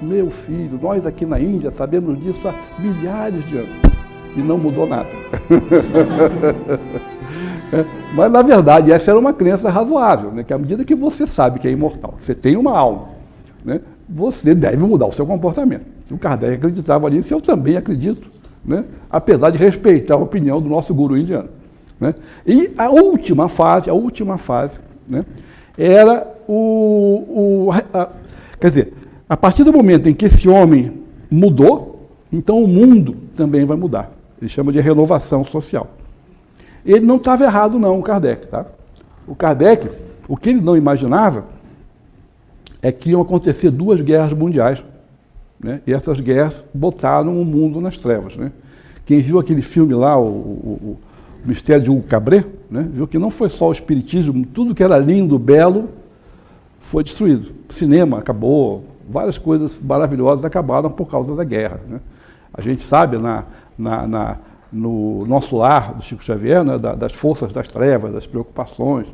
Meu filho, nós aqui na Índia sabemos disso há milhares de anos e não mudou nada. Mas, na verdade, essa era uma crença razoável, né? Que à medida que você sabe que é imortal, você tem uma alma, né? Você deve mudar o seu comportamento. O Kardec acreditava nisso, eu também acredito, né? Apesar de respeitar a opinião do nosso guru indiano, né? E a última fase, né? Era quer dizer, a partir do momento em que esse homem mudou, então o mundo também vai mudar. Ele chama de renovação social. Ele não estava errado não, o Kardec, tá? O Kardec, o que ele não imaginava é que iam acontecer 2 guerras mundiais, né? E essas guerras botaram o mundo nas trevas, né? Quem viu aquele filme lá, o Mistério de Hugo Cabret, né? Viu que não foi só o espiritismo, tudo que era lindo, belo, foi destruído. O cinema acabou, várias coisas maravilhosas acabaram por causa da guerra, né? A gente sabe no nosso lar do Chico Xavier, né, das forças das trevas, das preocupações,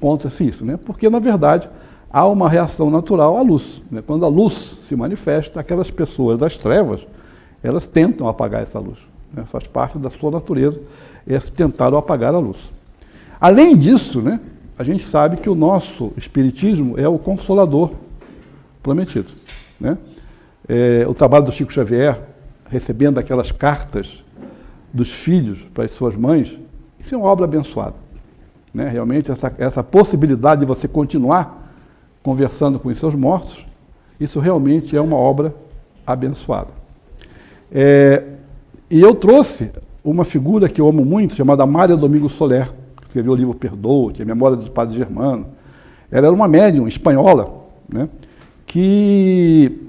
conta-se isso, né? Porque, na verdade, há uma reação natural à luz, né? Quando a luz se manifesta, aquelas pessoas das trevas, elas tentam apagar essa luz, né? Faz parte da sua natureza, elas tentaram apagar a luz. Além disso, né, a gente sabe que o nosso espiritismo é o consolador prometido, né? O trabalho do Chico Xavier, recebendo aquelas cartas dos filhos para as suas mães, isso é uma obra abençoada, né? Realmente, essa possibilidade de você continuar conversando com os seus mortos, isso realmente é uma obra abençoada. E eu trouxe uma figura que eu amo muito, chamada Mária Domingos Soler, que escreveu o livro Perdoa-te, a Memória dos Padres Germano. Ela era uma médium espanhola, né, que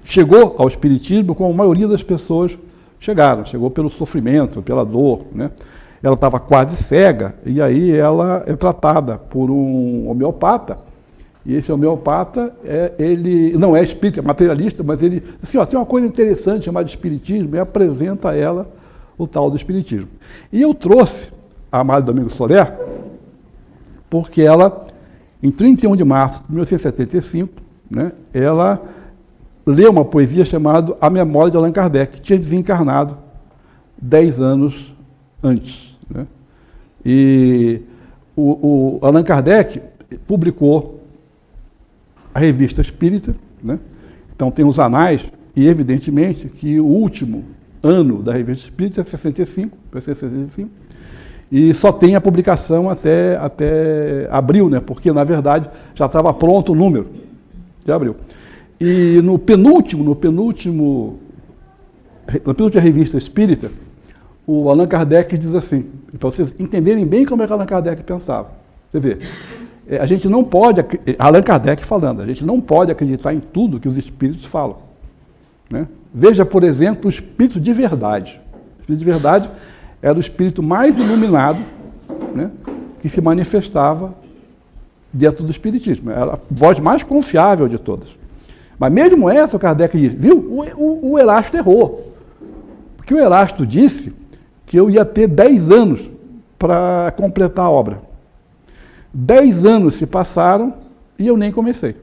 chegou ao espiritismo como a maioria das pessoas chegou pelo sofrimento, pela dor, né? Ela estava quase cega, e aí ela é tratada por um homeopata, e esse homeopata, ele não é espírita, é materialista, mas ele, assim, ó, tem uma coisa interessante chamada espiritismo, e apresenta a ela o tal do espiritismo. E eu trouxe a Mária Domingos Soler, porque ela, em 31 de março de 1875, né, ela leu uma poesia chamada A Memória de Allan Kardec, que tinha desencarnado 10 anos antes, né? E o Allan Kardec publicou a Revista Espírita, né? Então tem os anais, e evidentemente que o último ano da Revista Espírita é 65, e só tem a publicação até abril, né? Porque na verdade já estava pronto o número de abril. E na penúltima Revista Espírita, o Allan Kardec diz assim, para vocês entenderem bem como é que Allan Kardec pensava. Você vê, a gente não pode, Allan Kardec falando, a gente não pode acreditar em tudo que os espíritos falam, né? Veja, por exemplo, o espírito de verdade. O espírito de verdade era o espírito mais iluminado, né, que se manifestava dentro do espiritismo. Era a voz mais confiável de todas. Mas mesmo essa, o Kardec diz, viu, o Erasto errou. Porque o Erasto disse que eu ia ter 10 anos para completar a obra. 10 anos se passaram e eu nem comecei.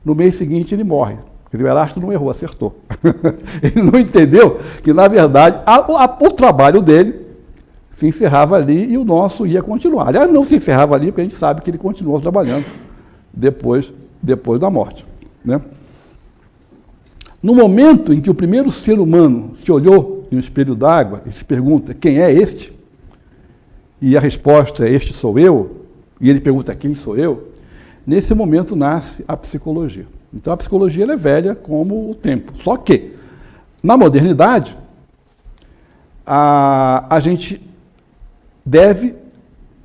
No mês seguinte ele morre. Quer dizer, o Erasto não errou, acertou. Ele não entendeu que, na verdade, o trabalho dele se encerrava ali e o nosso ia continuar. Aliás, não se encerrava ali porque a gente sabe que ele continuou trabalhando depois da morte, né? No momento em que o primeiro ser humano se olhou em um espelho d'água e se pergunta, quem é este? E a resposta é, este sou eu, e ele pergunta, quem sou eu? Nesse momento nasce a psicologia. Então a psicologia ela é velha como o tempo. Só que, na modernidade, a gente deve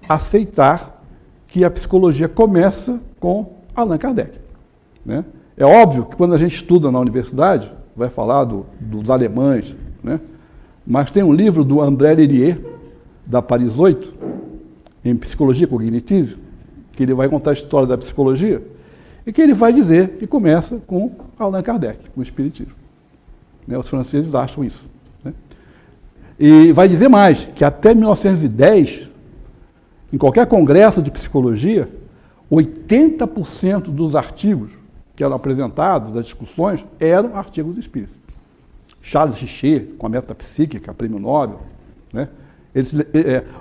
aceitar que a psicologia começa com Allan Kardec, né? É óbvio que quando a gente estuda na universidade, vai falar dos alemães, né? Mas tem um livro do André Lerier, da Paris 8, em Psicologia Cognitive, que ele vai contar a história da psicologia, e que ele vai dizer que começa com Allan Kardec, com o Espiritismo, né? Os franceses acham isso, né? E vai dizer mais, que até 1910, em qualquer congresso de psicologia, 80% dos artigos que eram apresentados, das discussões, eram artigos espíritas. Charles Richer, com a metapsíquica, prêmio Nobel, né?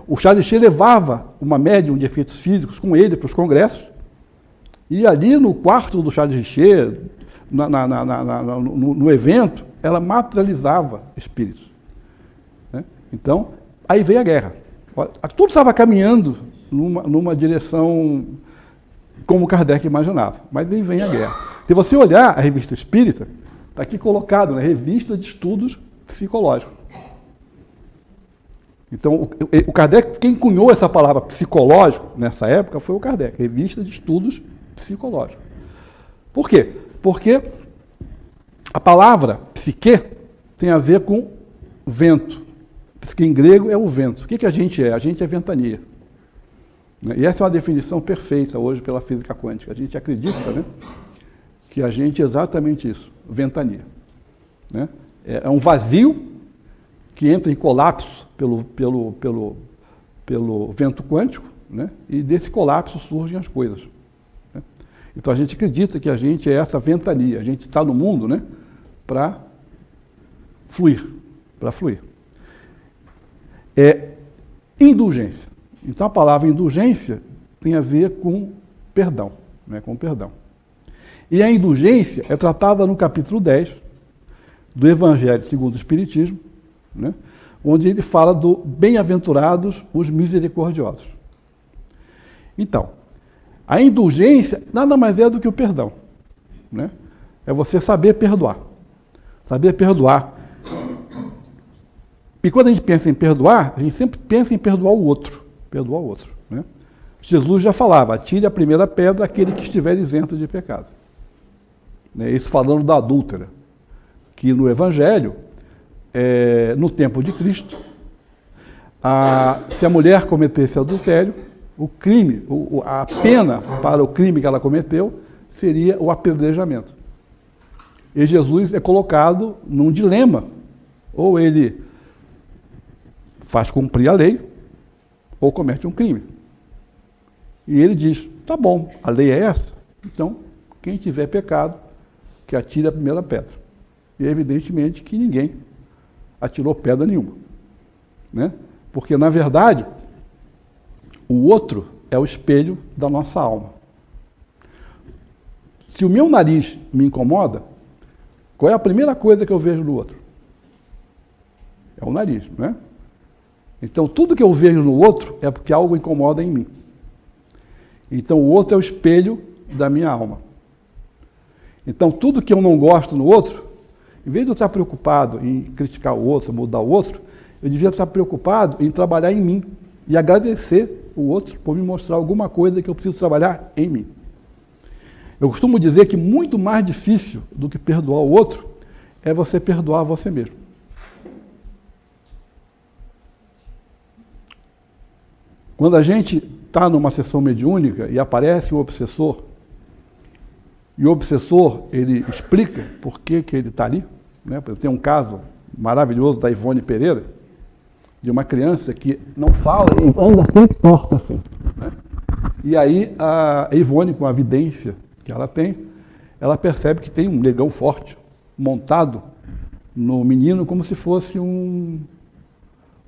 O Charles Richer levava uma médium de efeitos físicos com ele para os congressos, e ali no quarto do Charles Richer, no evento, ela materializava espíritos. Né? Então, aí veio a guerra. Tudo estava caminhando numa direção como Kardec imaginava, mas aí vem a guerra. Se você olhar a revista espírita, está aqui colocado, né, Revista de Estudos Psicológicos. Então, o Kardec, quem cunhou essa palavra psicológico nessa época foi o Kardec, Revista de Estudos Psicológicos. Por quê? Porque a palavra psique tem a ver com vento. Psique em grego é o vento. O que a gente é? A gente é ventania. E essa é uma definição perfeita hoje pela física quântica. A gente acredita, né, que a gente é exatamente isso, ventania. Né? É um vazio que entra em colapso pelo vento quântico, né? E desse colapso surgem as coisas. Né? Então a gente acredita que a gente é essa ventania, a gente está no mundo, né, para fluir, Indulgência. Então a palavra indulgência tem a ver com perdão, né, com perdão. E a indulgência é tratada no capítulo 10 do Evangelho segundo o Espiritismo, né, onde ele fala do bem-aventurados os misericordiosos. Então, a indulgência nada mais é do que o perdão. Né? É você saber perdoar. Saber perdoar. E quando a gente pensa em perdoar, a gente sempre pensa em perdoar o outro. Perdoar o outro. Né? Jesus já falava, atire a primeira pedra aquele que estiver isento de pecado. Né? Isso falando da adúltera, que no Evangelho, no tempo de Cristo, se a mulher cometesse adultério, o crime, a pena para o crime que ela cometeu seria o apedrejamento. E Jesus é colocado num dilema. Ou ele faz cumprir a lei, ou comete um crime. E ele diz, tá bom, a lei é essa, então quem tiver pecado, que atire a primeira pedra. E evidentemente que ninguém atirou pedra nenhuma. Né? Porque, na verdade, o outro é o espelho da nossa alma. Se o meu nariz me incomoda, qual é a primeira coisa que eu vejo no outro? É o nariz, não é? Então, tudo que eu vejo no outro é porque algo incomoda em mim. Então, o outro é o espelho da minha alma. Então, tudo que eu não gosto no outro, em vez de eu estar preocupado em criticar o outro, mudar o outro, eu devia estar preocupado em trabalhar em mim e agradecer o outro por me mostrar alguma coisa que eu preciso trabalhar em mim. Eu costumo dizer que muito mais difícil do que perdoar o outro é você perdoar você mesmo. Quando a gente está numa sessão mediúnica e aparece um obsessor, e o obsessor, ele explica por que ele está ali, né? Tem um caso maravilhoso da Ivone Pereira, de uma criança que não fala e anda sempre torta assim. Né? E aí a Ivone, com a vidência que ela tem, ela percebe que tem um negão forte montado no menino como se fosse um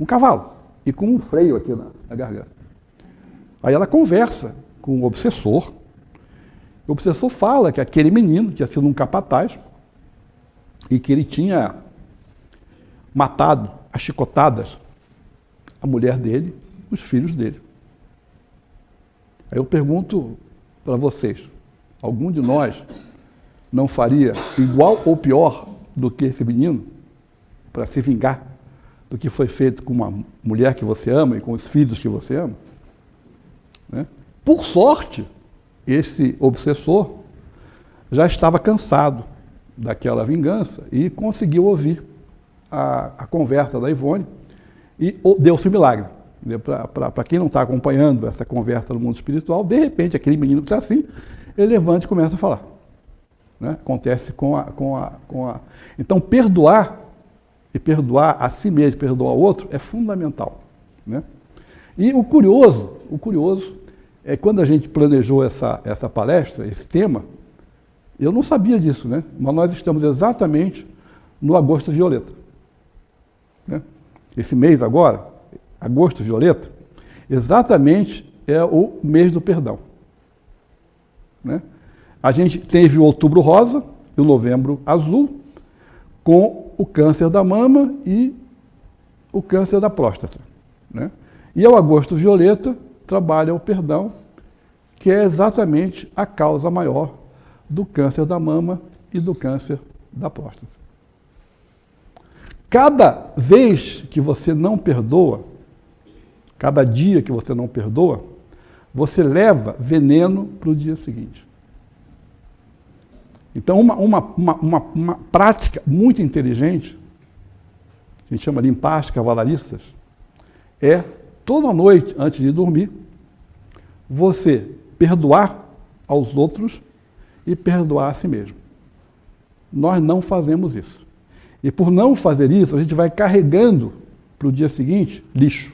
cavalo e com um freio aqui na garganta. Aí ela conversa com o obsessor. O obsessor fala que aquele menino tinha sido um capataz e que ele tinha matado a chicotadas a mulher dele, os filhos dele. Aí eu pergunto para vocês, algum de nós não faria igual ou pior do que esse menino para se vingar do que foi feito com uma mulher que você ama e com os filhos que você ama? Né? Por sorte, esse obsessor já estava cansado daquela vingança e conseguiu ouvir a conversa da Ivone e deu-se um milagre. Para quem não está acompanhando essa conversa no mundo espiritual, de repente aquele menino que está assim, ele levanta e começa a falar. Né? Acontece com a... Então perdoar, e perdoar a si mesmo, perdoar o outro, é fundamental. Né? E o curioso é quando a gente planejou essa palestra, esse tema, Eu não sabia disso, né? Mas nós estamos exatamente no agosto violeta. Né? Esse mês agora, agosto violeta, exatamente é o mês do perdão. Né? A gente teve o outubro rosa e o novembro azul, com o câncer da mama e o câncer da próstata. Né? E o agosto violeta trabalha o perdão, que é exatamente a causa maior do câncer da mama e do câncer da próstata. Cada vez que você não perdoa, cada dia que você não perdoa, você leva veneno para o dia seguinte. Então, uma prática muito inteligente, a gente chama de limpar cavalariças, é toda noite, antes de dormir, você perdoar aos outros e perdoar a si mesmo. Nós não fazemos isso. E por não fazer isso, a gente vai carregando para o dia seguinte lixo.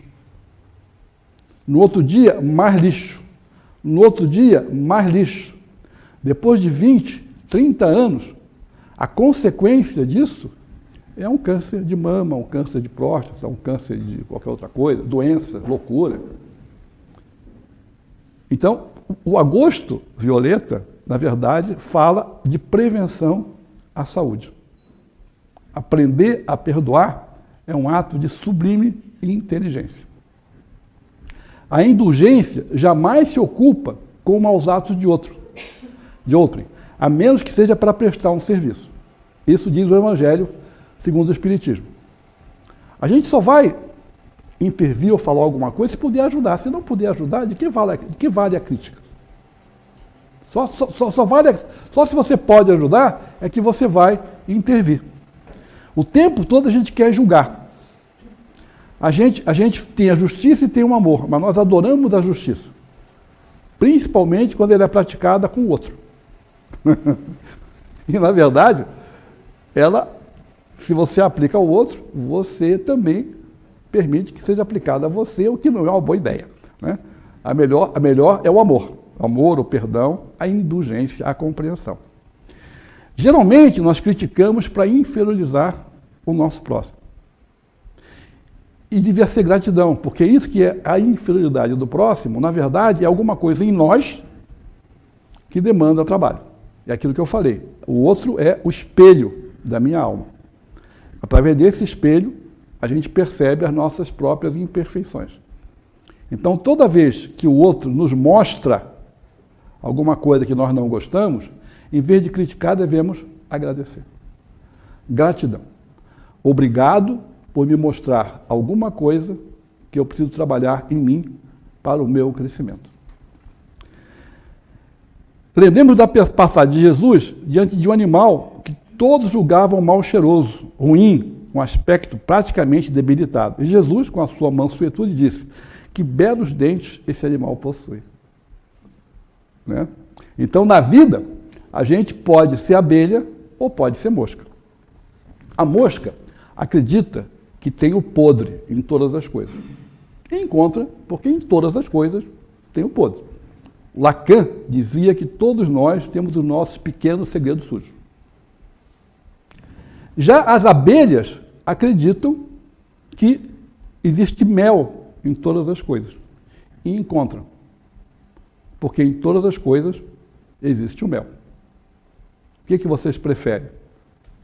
No outro dia, mais lixo. No outro dia, mais lixo. Depois de 20, 30 anos, a consequência disso é um câncer de mama, um câncer de próstata, um câncer de qualquer outra coisa, doença, loucura. Então, o agosto violeta, na verdade, fala de prevenção à saúde. Aprender a perdoar é um ato de sublime inteligência. A indulgência jamais se ocupa com maus atos de outrem, a menos que seja para prestar um serviço. Isso diz o Evangelho segundo o Espiritismo. A gente só vai intervir ou falar alguma coisa se puder ajudar. Se não puder ajudar, de que vale a crítica? Só se você pode ajudar é que você vai intervir. O tempo todo a gente quer julgar. A gente tem a justiça e tem o amor, mas nós adoramos a justiça. Principalmente quando ela é praticada com o outro. E, na verdade, se você aplica ao outro, você também permite que seja aplicada a você, o que não é uma boa ideia. Né? A melhor é o amor. O amor, o perdão, a indulgência, a compreensão. Geralmente, nós criticamos para inferiorizar o nosso próximo. E devia ser gratidão, porque isso que é a inferioridade do próximo, na verdade, é alguma coisa em nós que demanda trabalho. É aquilo que eu falei. O outro é o espelho da minha alma. Através desse espelho, a gente percebe as nossas próprias imperfeições. Então, toda vez que o outro nos mostra alguma coisa que nós não gostamos, em vez de criticar, devemos agradecer. Gratidão. Obrigado por me mostrar alguma coisa que eu preciso trabalhar em mim para o meu crescimento. Lembremos da passagem de Jesus diante de um animal que todos julgavam mal cheiroso, ruim, com aspecto praticamente debilitado. E Jesus, com a sua mansuetude, disse: que belos dentes esse animal possui. Né? Então, na vida, a gente pode ser abelha ou pode ser mosca. A mosca acredita que tem o podre em todas as coisas. E encontra, porque em todas as coisas tem o podre. Lacan dizia que todos nós temos os nossos pequenos segredos sujos. Já as abelhas acreditam que existe mel em todas as coisas. E encontram. Porque em todas as coisas existe o mel. O que vocês preferem?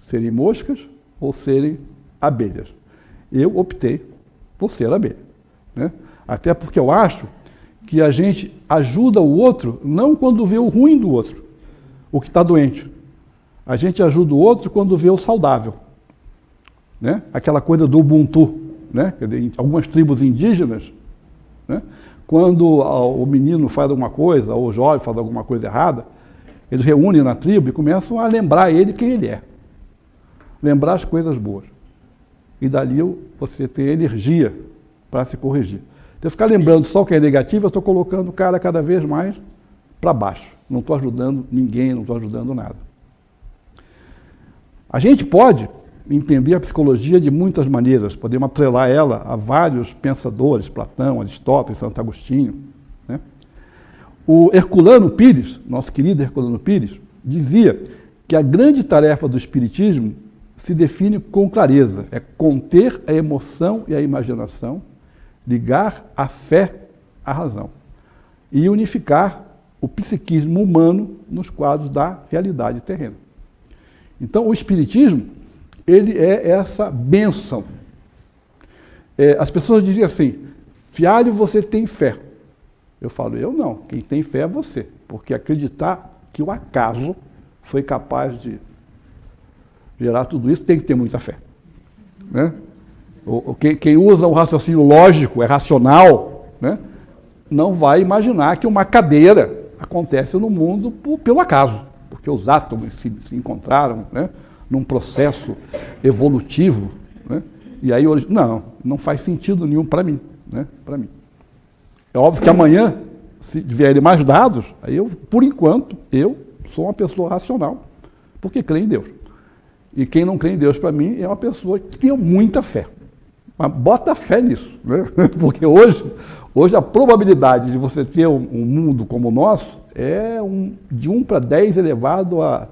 Serem moscas ou serem abelhas? Eu optei por ser abelha. Né? Até porque eu acho que a gente ajuda o outro não quando vê o ruim do outro, o que está doente. A gente ajuda o outro quando vê o saudável. Né? Aquela coisa do Ubuntu. Né? Em algumas tribos indígenas, né? Quando o menino faz alguma coisa, ou o jovem faz alguma coisa errada, eles reúnem na tribo e começam a lembrar ele quem ele é. Lembrar as coisas boas. E dali você tem energia para se corrigir. Se eu ficar lembrando só o que é negativo, eu estou colocando o cara cada vez mais para baixo. Não estou ajudando ninguém, não estou ajudando nada. A gente pode entender a psicologia de muitas maneiras, podemos atrelar ela a vários pensadores, Platão, Aristóteles, Santo Agostinho. Né? O Herculano Pires, nosso querido Herculano Pires, dizia que a grande tarefa do Espiritismo se define com clareza, é conter a emoção e a imaginação, ligar a fé à razão e unificar o psiquismo humano nos quadros da realidade terrena. Então, o Espiritismo, ele é essa bênção. As pessoas dizem assim, Fialho, você tem fé. Eu falo, eu não, quem tem fé é você, porque acreditar que o acaso foi capaz de gerar tudo isso tem que ter muita fé. Né? Quem usa o raciocínio lógico, é racional, né? Não vai imaginar que uma cadeira acontece no mundo pelo acaso, porque os átomos se encontraram, né, num processo evolutivo, né, e aí hoje, não faz sentido nenhum para mim, né, para mim. É óbvio que amanhã, se vierem mais dados, aí por enquanto, eu sou uma pessoa racional, porque crê em Deus. E quem não crê em Deus, para mim, é uma pessoa que tem muita fé. Mas bota fé nisso, né? Porque hoje a probabilidade de você ter um mundo como o nosso é de 1 para 10 elevado a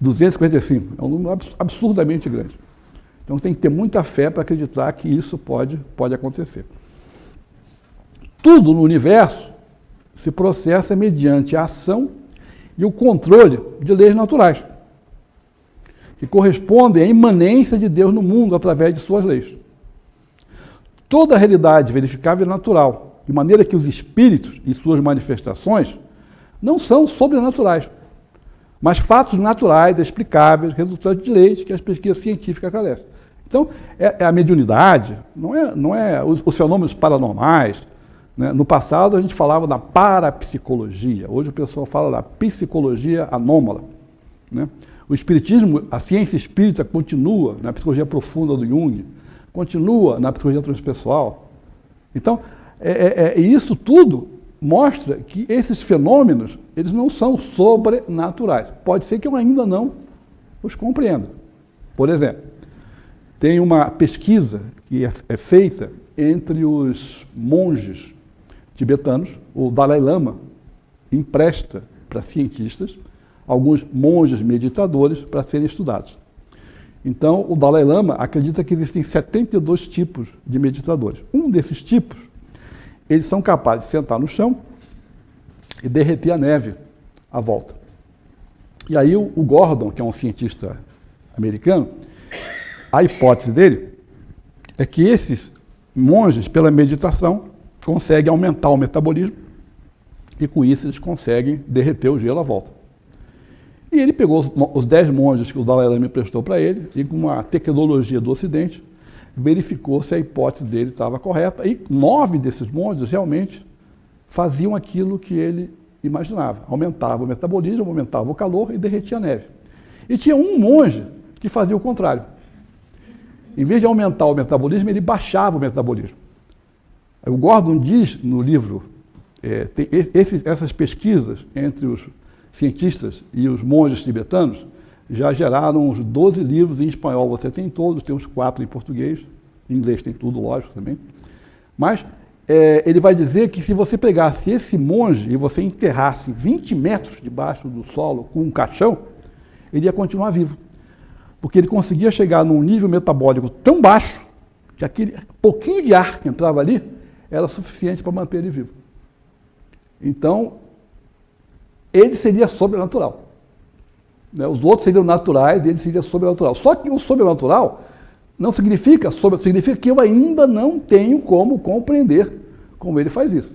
255. É um número absurdamente grande. Então tem que ter muita fé para acreditar que isso pode acontecer. Tudo no universo se processa mediante a ação e o controle de leis naturais, que correspondem à imanência de Deus no mundo através de suas leis. Toda a realidade verificável é natural, de maneira que os espíritos e suas manifestações não são sobrenaturais, mas fatos naturais, explicáveis, resultantes de leis que as pesquisas científicas esclarecem. Então, a mediunidade, não é os fenômenos paranormais. Né? No passado, a gente falava da parapsicologia, hoje o pessoal fala da psicologia anômala. Né? O espiritismo, a ciência espírita continua na psicologia profunda do Jung, continua na psicologia transpessoal. Então, isso tudo mostra que esses fenômenos, eles não são sobrenaturais. Pode ser que eu ainda não os compreenda. Por exemplo, tem uma pesquisa que é feita entre os monges tibetanos. O Dalai Lama empresta para cientistas alguns monges meditadores para serem estudados. Então, o Dalai Lama acredita que existem 72 tipos de meditadores. Um desses tipos, eles são capazes de sentar no chão e derreter a neve à volta. E aí o Gordon, que é um cientista americano, a hipótese dele é que esses monges, pela meditação, conseguem aumentar o metabolismo e com isso eles conseguem derreter o gelo à volta. E ele pegou os 10 monges que o Dalai Lama emprestou para ele e com uma tecnologia do Ocidente, verificou se a hipótese dele estava correta e 9 desses monges realmente faziam aquilo que ele imaginava. Aumentava o metabolismo, aumentava o calor e derretia a neve. E tinha um monge que fazia o contrário. Em vez de aumentar o metabolismo, ele baixava o metabolismo. O Gordon diz no livro, essas pesquisas entre os cientistas e os monges tibetanos já geraram uns 12 livros em espanhol. Você tem todos, tem uns 4 em português, em inglês tem tudo, lógico, também. Mas ele vai dizer que se você pegasse esse monge e você enterrasse 20 metros debaixo do solo com um caixão, ele ia continuar vivo. Porque ele conseguia chegar num nível metabólico tão baixo que aquele pouquinho de ar que entrava ali era suficiente para manter ele vivo. Então, ele seria sobrenatural. Né? Os outros seriam naturais, ele seria sobrenatural. Só que o sobrenatural não significa significa que eu ainda não tenho como compreender como ele faz isso.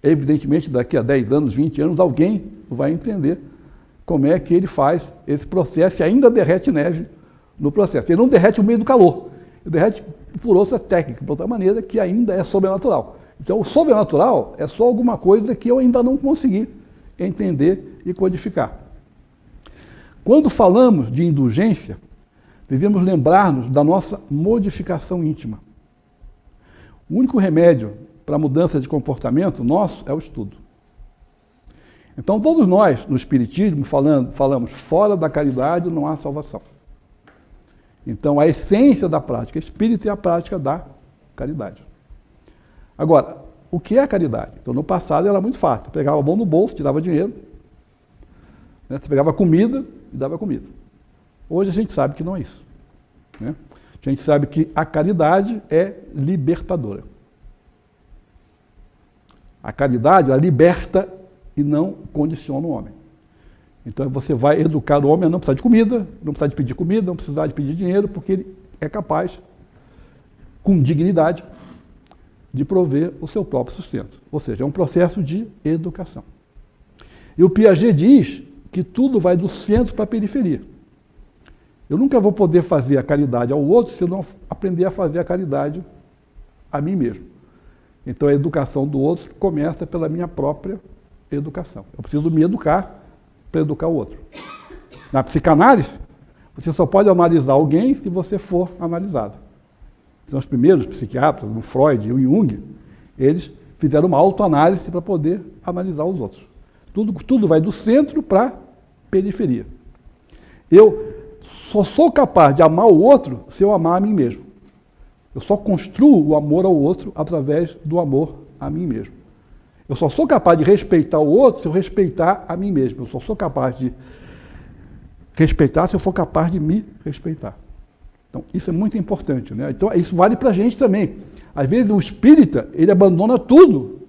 Evidentemente, daqui a 10 anos, 20 anos, alguém vai entender como é que ele faz esse processo e ainda derrete neve no processo. Ele não derrete no meio do calor, ele derrete por outra técnica, por outra maneira, que ainda é sobrenatural. Então, o sobrenatural é só alguma coisa que eu ainda não consegui entender e codificar. Quando falamos de indulgência, devemos lembrar-nos da nossa modificação íntima. O único remédio para a mudança de comportamento nosso é o estudo. Então, todos nós, no Espiritismo, falamos, fora da caridade não há salvação. Então, a essência da prática espírita é a prática da caridade. Agora, o que é a caridade? Então, no passado era muito fácil. Pegava a mão no bolso, tirava dinheiro, Né? Você pegava comida e dava comida. Hoje a gente sabe que não é isso. Né? A gente sabe que a caridade é libertadora. A caridade, ela liberta e não condiciona o homem. Então você vai educar o homem a não precisar de comida, não precisar de pedir comida, não precisar de pedir dinheiro, porque ele é capaz, com dignidade, de prover o seu próprio sustento. Ou seja, é um processo de educação. E o Piaget diz que tudo vai do centro para a periferia. Eu nunca vou poder fazer a caridade ao outro se eu não aprender a fazer a caridade a mim mesmo. Então a educação do outro começa pela minha própria educação. Eu preciso me educar para educar o outro. Na psicanálise, você só pode analisar alguém se você for analisado. Então, os primeiros psiquiatras, o Freud e o Jung, eles fizeram uma autoanálise para poder analisar os outros. Tudo vai do centro para a periferia. Eu só sou capaz de amar o outro se eu amar a mim mesmo. Eu só construo o amor ao outro através do amor a mim mesmo. Eu só sou capaz de respeitar o outro se eu respeitar a mim mesmo. Eu só sou capaz de respeitar se eu for capaz de me respeitar. Então, isso é muito importante, né? Então, isso vale para a gente também. Às vezes, o espírita, ele abandona tudo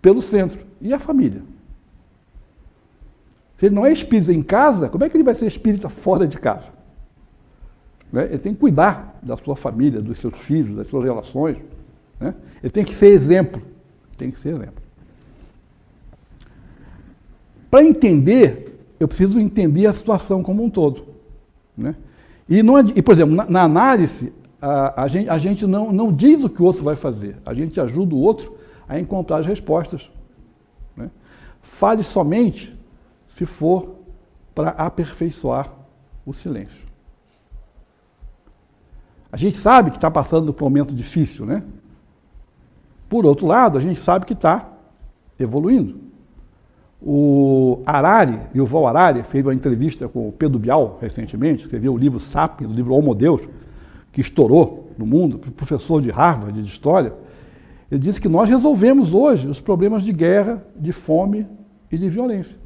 pelo centro. E a família? Se ele não é espírita em casa, como é que ele vai ser espírita fora de casa? Né? Ele tem que cuidar da sua família, dos seus filhos, das suas relações. Né? Ele tem que ser exemplo. Tem que ser exemplo. Para entender, eu preciso entender a situação como um todo. Né? E, por exemplo, na análise, a gente não diz o que o outro vai fazer. A gente ajuda o outro a encontrar as respostas. Né? Fale somente se for para aperfeiçoar o silêncio. A gente sabe que está passando por um momento difícil, né? Por outro lado, a gente sabe que está evoluindo. O Harari, Yuval Harari, fez uma entrevista com o Pedro Bial recentemente, escreveu o livro Sapiens, o livro Homo Deus, que estourou no mundo, professor de Harvard de História. Ele disse que nós resolvemos hoje os problemas de guerra, de fome e de violência.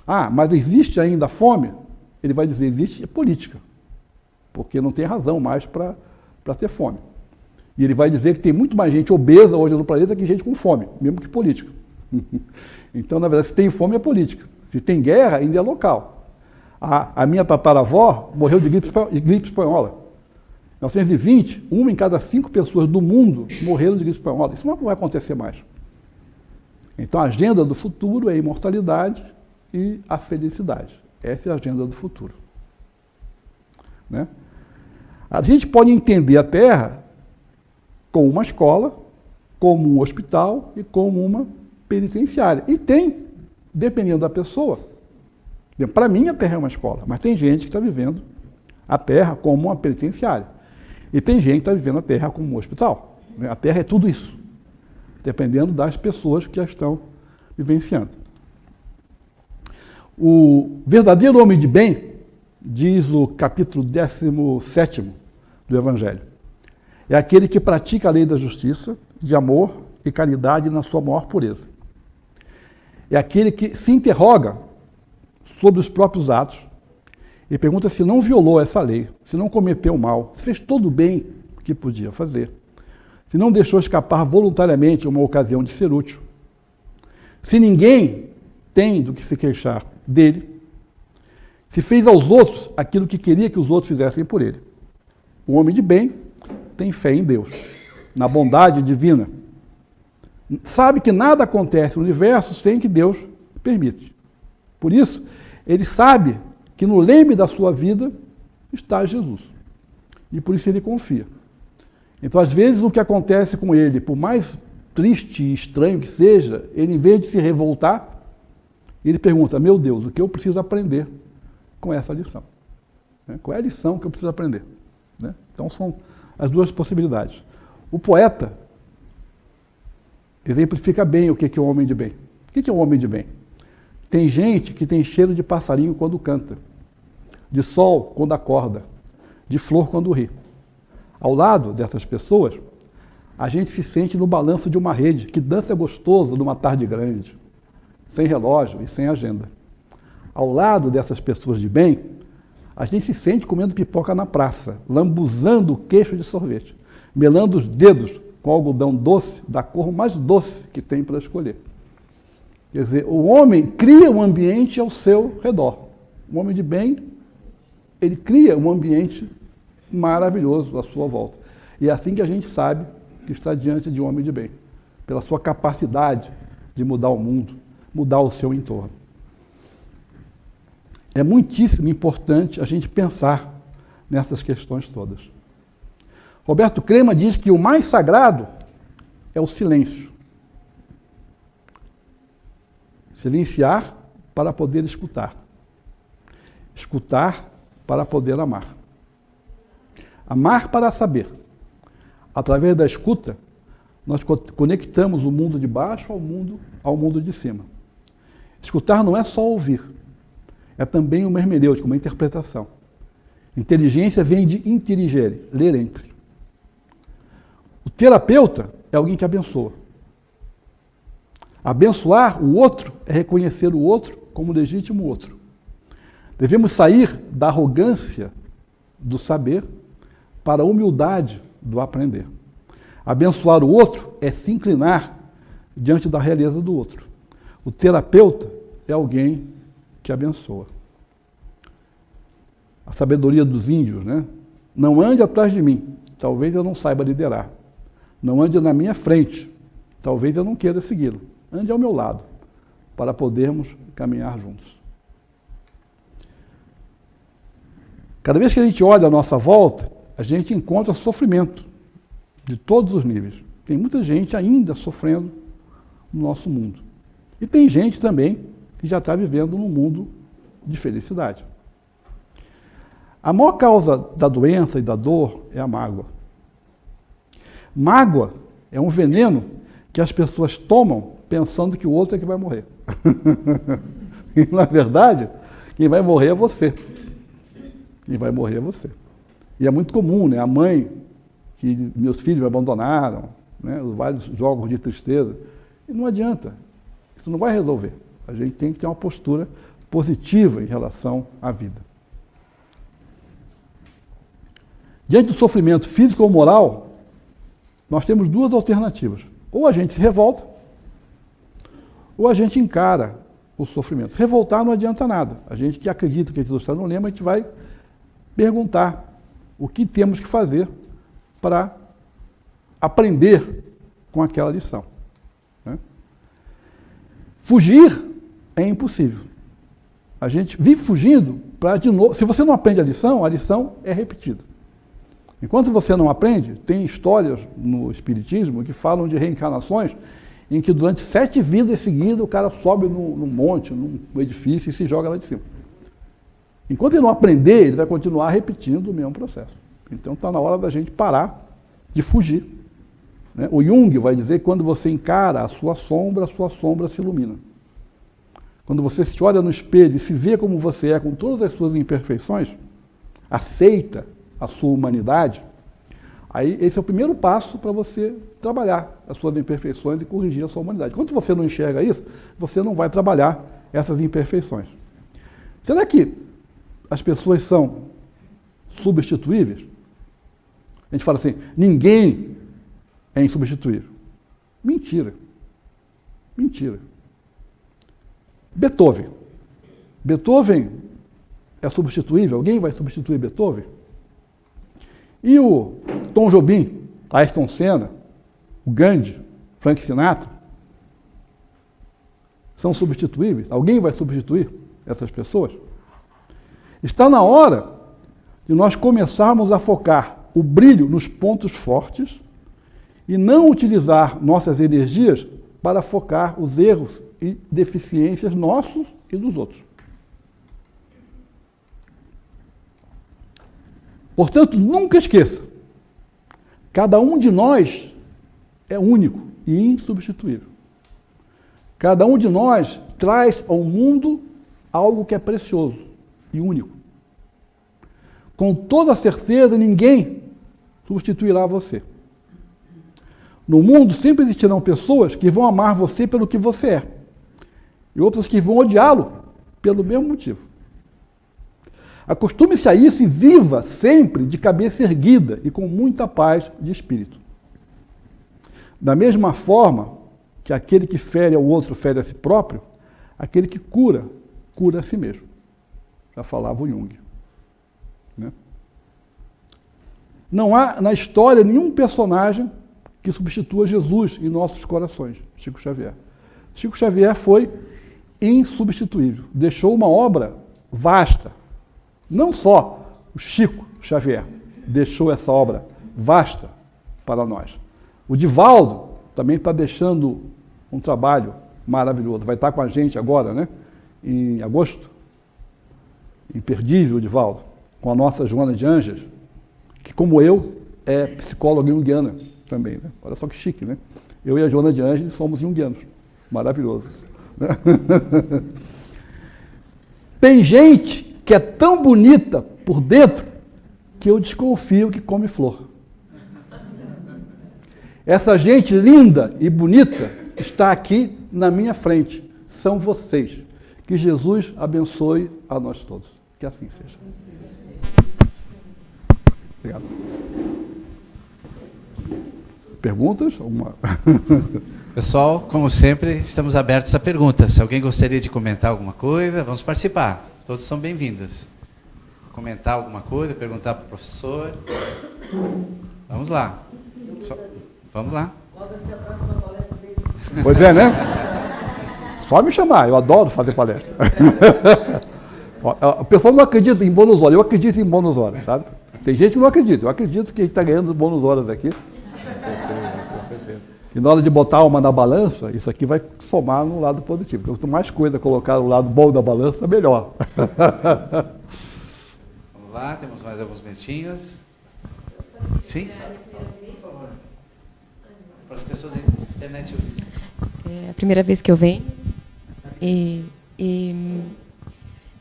Ah, mas existe ainda fome? Ele vai dizer, existe política, porque não tem razão mais para ter fome. E ele vai dizer que tem muito mais gente obesa hoje no planeta que gente com fome, mesmo que política. Então, na verdade, se tem fome é política. Se tem guerra, ainda é local. A minha tataravó morreu de gripe espanhola. Em 1920, 1 em cada 5 pessoas do mundo morreram de gripe espanhola. Isso não vai acontecer mais. Então, a agenda do futuro é a imortalidade e a felicidade. Essa é a agenda do futuro. Né? A gente pode entender a Terra como uma escola, como um hospital e como uma penitenciária. E tem, dependendo da pessoa, para mim a Terra é uma escola, mas tem gente que está vivendo a Terra como uma penitenciária. E tem gente que está vivendo a Terra como um hospital. A Terra é tudo isso, dependendo das pessoas que a estão vivenciando. O verdadeiro homem de bem, diz o capítulo 17º do Evangelho, é aquele que pratica a lei da justiça, de amor e caridade na sua maior pureza. É aquele que se interroga sobre os próprios atos e pergunta se não violou essa lei, se não cometeu mal, se fez todo o bem que podia fazer, se não deixou escapar voluntariamente uma ocasião de ser útil, se ninguém tem do que se queixar dele, se fez aos outros aquilo que queria que os outros fizessem por ele. O homem de bem tem fé em Deus, na bondade divina. Sabe que nada acontece no universo sem que Deus permite. Por isso, ele sabe que no leme da sua vida está Jesus. E por isso ele confia. Então, às vezes, o que acontece com ele, por mais triste e estranho que seja, ele, em vez de se revoltar, ele pergunta, meu Deus, o que eu preciso aprender com essa lição? Qual é a lição que eu preciso aprender? Então, são as duas possibilidades. O poeta exemplifica bem o que é o homem de bem. O que é o homem de bem? Tem gente que tem cheiro de passarinho quando canta, de sol quando acorda, de flor quando ri. Ao lado dessas pessoas, a gente se sente no balanço de uma rede que dança gostoso numa tarde grande, sem relógio e sem agenda. ao lado dessas pessoas de bem, a gente se sente comendo pipoca na praça, lambuzando o queixo de sorvete, melando os dedos com algodão doce, da cor mais doce que tem para escolher. Quer dizer, o homem cria um ambiente ao seu redor. O homem de bem, ele cria um ambiente maravilhoso à sua volta. E é assim que a gente sabe que está diante de um homem de bem, pela sua capacidade de mudar o mundo, mudar o seu entorno. É muitíssimo importante a gente pensar nessas questões todas. Roberto Crema diz que o mais sagrado é o silêncio. Silenciar para poder escutar. Escutar para poder amar. Amar para saber. Através da escuta, nós conectamos o mundo de baixo ao mundo de cima. Escutar não é só ouvir, é também uma hermenêutica, uma interpretação. Inteligência vem de intelligere, ler entre. O terapeuta é alguém que abençoa. Abençoar o outro é reconhecer o outro como legítimo outro. Devemos sair da arrogância do saber para a humildade do aprender. Abençoar o outro é se inclinar diante da realeza do outro. O terapeuta é alguém que abençoa. A sabedoria dos índios, né? Não ande atrás de mim, talvez eu não saiba liderar. Não ande na minha frente, talvez eu não queira segui-lo. Ande ao meu lado, para podermos caminhar juntos. Cada vez que a gente olha à nossa volta, a gente encontra sofrimento de todos os níveis. Tem muita gente ainda sofrendo no nosso mundo. E tem gente também que já está vivendo num mundo de felicidade. A maior causa da doença e da dor é a mágoa. Mágoa é um veneno que as pessoas tomam pensando que o outro é que vai morrer. E, na verdade, quem vai morrer é você. Quem vai morrer é você. E é muito comum, né? A mãe que meus filhos me abandonaram, né? Vários jogos de tristeza. E não adianta. Isso não vai resolver. A gente tem que ter uma postura positiva em relação à vida. Diante do sofrimento físico ou moral, nós temos duas alternativas. Ou a gente se revolta, ou a gente encara o sofrimento. Revoltar não adianta nada. A gente que acredita que Jesus está no lema, a gente vai perguntar o que temos que fazer para aprender com aquela lição. Né? Fugir é impossível. A gente vive fugindo para de novo. Se você não aprende a lição é repetida. Enquanto você não aprende, tem histórias no Espiritismo que falam de reencarnações em que durante 7 vidas seguidas o cara sobe num monte, num edifício e se joga lá de cima. Enquanto ele não aprender, ele vai continuar repetindo o mesmo processo. Então está na hora da gente parar de fugir. Né? O Jung vai dizer que quando você encara a sua sombra se ilumina. Quando você se olha no espelho e se vê como você é, com todas as suas imperfeições, aceita a sua humanidade, aí esse é o primeiro passo para você trabalhar as suas imperfeições e corrigir a sua humanidade. Quando você não enxerga isso, você não vai trabalhar essas imperfeições. Será que as pessoas são substituíveis? A gente fala assim, ninguém é insubstituível. Mentira. Mentira. Beethoven. Beethoven é substituível? Alguém vai substituir Beethoven? E o Tom Jobim, Ayrton Senna, o Gandhi, Frank Sinatra, são substituíveis? Alguém vai substituir essas pessoas? Está na hora de nós começarmos a focar o brilho nos pontos fortes e não utilizar nossas energias para focar os erros e deficiências nossos e dos outros. Portanto, nunca esqueça, cada um de nós é único e insubstituível. Cada um de nós traz ao mundo algo que é precioso e único. Com toda certeza, ninguém substituirá você. No mundo sempre existirão pessoas que vão amar você pelo que você é, e outras que vão odiá-lo pelo mesmo motivo. Acostume-se a isso e viva sempre de cabeça erguida e com muita paz de espírito. Da mesma forma que aquele que fere ao outro fere a si próprio, aquele que cura, cura a si mesmo. Já falava o Jung. Né? Não há na história nenhum personagem que substitua Jesus em nossos corações, Chico Xavier. Chico Xavier foi insubstituível, deixou uma obra vasta. Não só o Chico Xavier deixou essa obra vasta para nós. O Divaldo também está deixando um trabalho maravilhoso. Vai estar com a gente agora, né? Em agosto. Imperdível, o Divaldo. Com a nossa Joana de Anjos, que, como eu, é psicóloga junguiana também. Né? Olha só que chique, né? Eu e a Joana de Anjos somos junguianos. Maravilhoso. Né? Tem gente que é tão bonita por dentro que eu desconfio que come flor. Essa gente linda e bonita está aqui na minha frente. São vocês. Que Jesus abençoe a nós todos. Que assim seja. Obrigado. Perguntas? Alguma? Pessoal, como sempre, estamos abertos a perguntas. Se alguém gostaria de comentar alguma coisa, vamos participar. Todos são bem-vindos. Comentar alguma coisa, perguntar para o professor. Vamos lá. Vamos lá. Qual vai ser a próxima palestra dele? Pois é, né? Só me chamar, eu adoro fazer palestra. O pessoal não acredita em bônus horas, eu acredito em bônus horas, sabe? Tem gente que não acredita, eu acredito que a gente está ganhando bônus horas aqui. E na hora de botar uma na balança, isso aqui vai somar no lado positivo. Então, quanto mais coisa colocar no lado bom da balança, melhor. Vamos lá, temos mais alguns minutinhos. Sim? Por favor. Para as pessoas da internet. É a primeira vez que eu venho. E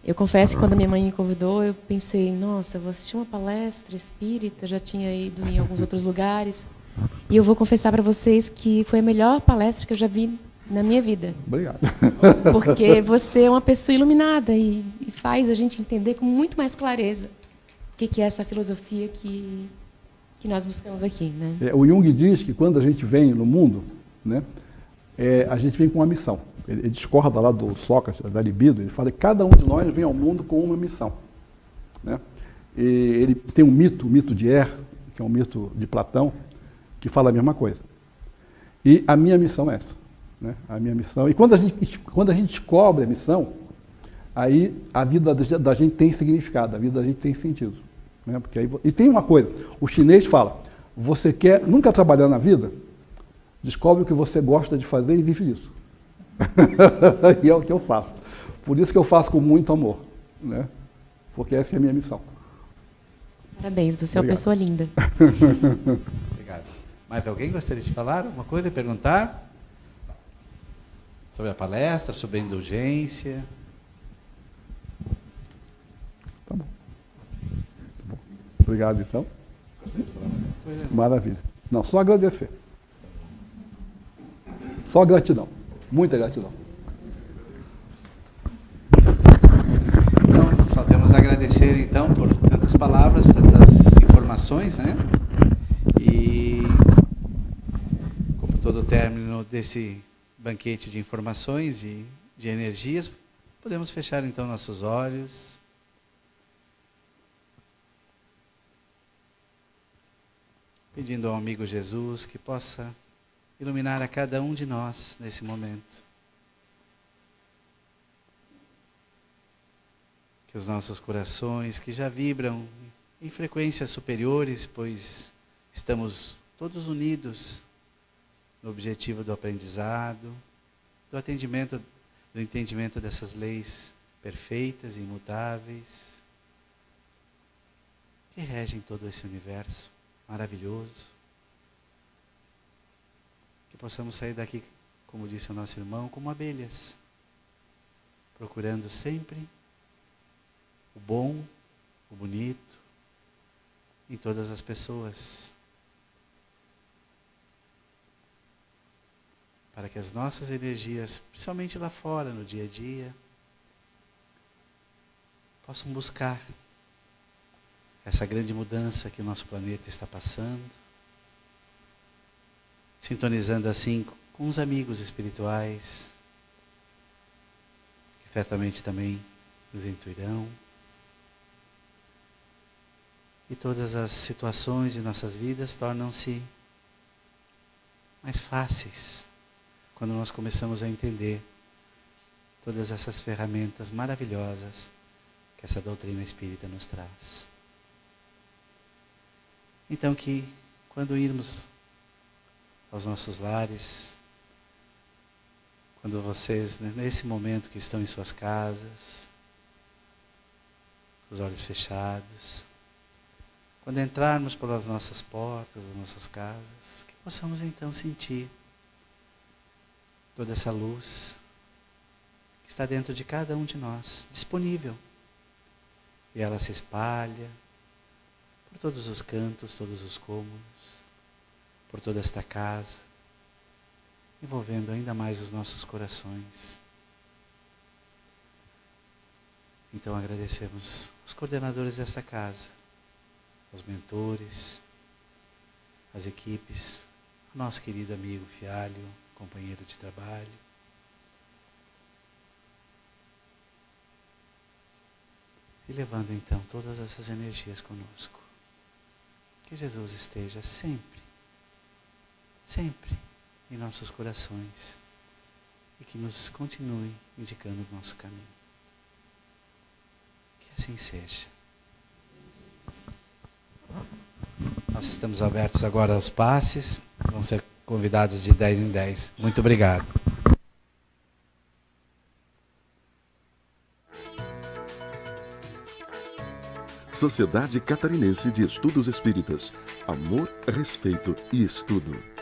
eu confesso que quando a minha mãe me convidou, eu pensei, nossa, eu vou assistir uma palestra espírita, já tinha ido em alguns outros lugares. E eu vou confessar para vocês que foi a melhor palestra que eu já vi na minha vida. Obrigado. Porque você é uma pessoa iluminada e faz a gente entender com muito mais clareza o que é essa filosofia que nós buscamos aqui. Né? O Jung diz que quando a gente vem no mundo, né, a gente vem com uma missão. Ele discorda lá do Sócrates, da libido, ele fala que cada um de nós vem ao mundo com uma missão. Né? E ele tem um mito, o mito de Er, que é um mito de Platão, que fala a mesma coisa. E a minha missão é essa. Né? A minha missão. E quando a gente descobre a missão, aí a vida da gente tem significado, a vida da gente tem sentido. Né? Porque aí, e tem uma coisa, o chinês fala, você quer nunca trabalhar na vida? Descobre o que você gosta de fazer e vive isso. E é o que eu faço. Por isso que eu faço com muito amor. Né? Porque essa é a minha missão. Parabéns, você é uma pessoa linda. Obrigado. Mais alguém gostaria de falar alguma coisa, perguntar? Sobre a palestra, sobre a indulgência? Tá bom. Obrigado, então. Maravilha. Não, só agradecer. Só gratidão. Muita gratidão. Então, só temos a agradecer, então, por tantas palavras, tantas informações, né? E, como todo término desse banquete de informações e de energias, podemos fechar, então, nossos olhos. Pedindo ao amigo Jesus que possa iluminar a cada um de nós nesse momento. Que os nossos corações, que já vibram em frequências superiores, pois estamos todos unidos no objetivo do aprendizado, do atendimento, do entendimento dessas leis perfeitas e imutáveis, que regem todo esse universo maravilhoso. Que possamos sair daqui, como disse o nosso irmão, como abelhas, procurando sempre o bom, o bonito, em todas as pessoas. Para que as nossas energias, principalmente lá fora, no dia a dia, possam buscar essa grande mudança que o nosso planeta está passando, sintonizando assim com os amigos espirituais, que certamente também nos intuirão. E todas as situações de nossas vidas tornam-se mais fáceis quando nós começamos a entender todas essas ferramentas maravilhosas que essa doutrina espírita nos traz. Então que quando irmos aos nossos lares, quando vocês, nesse momento que estão em suas casas, os olhos fechados, quando entrarmos pelas nossas portas, das nossas casas, que possamos então sentir toda essa luz que está dentro de cada um de nós, disponível. E ela se espalha por todos os cantos, todos os cômodos, por toda esta casa, envolvendo ainda mais os nossos corações. Então agradecemos os coordenadores desta casa, aos mentores, às equipes, ao nosso querido amigo Fialho, companheiro de trabalho. E levando então todas essas energias conosco. Que Jesus esteja sempre, sempre em nossos corações e que nos continue indicando o nosso caminho. Que assim seja. Nós estamos abertos agora aos passes, vão ser convidados de 10 em 10. Muito obrigado. Sociedade Catarinense de Estudos Espíritas. Amor, respeito e estudo.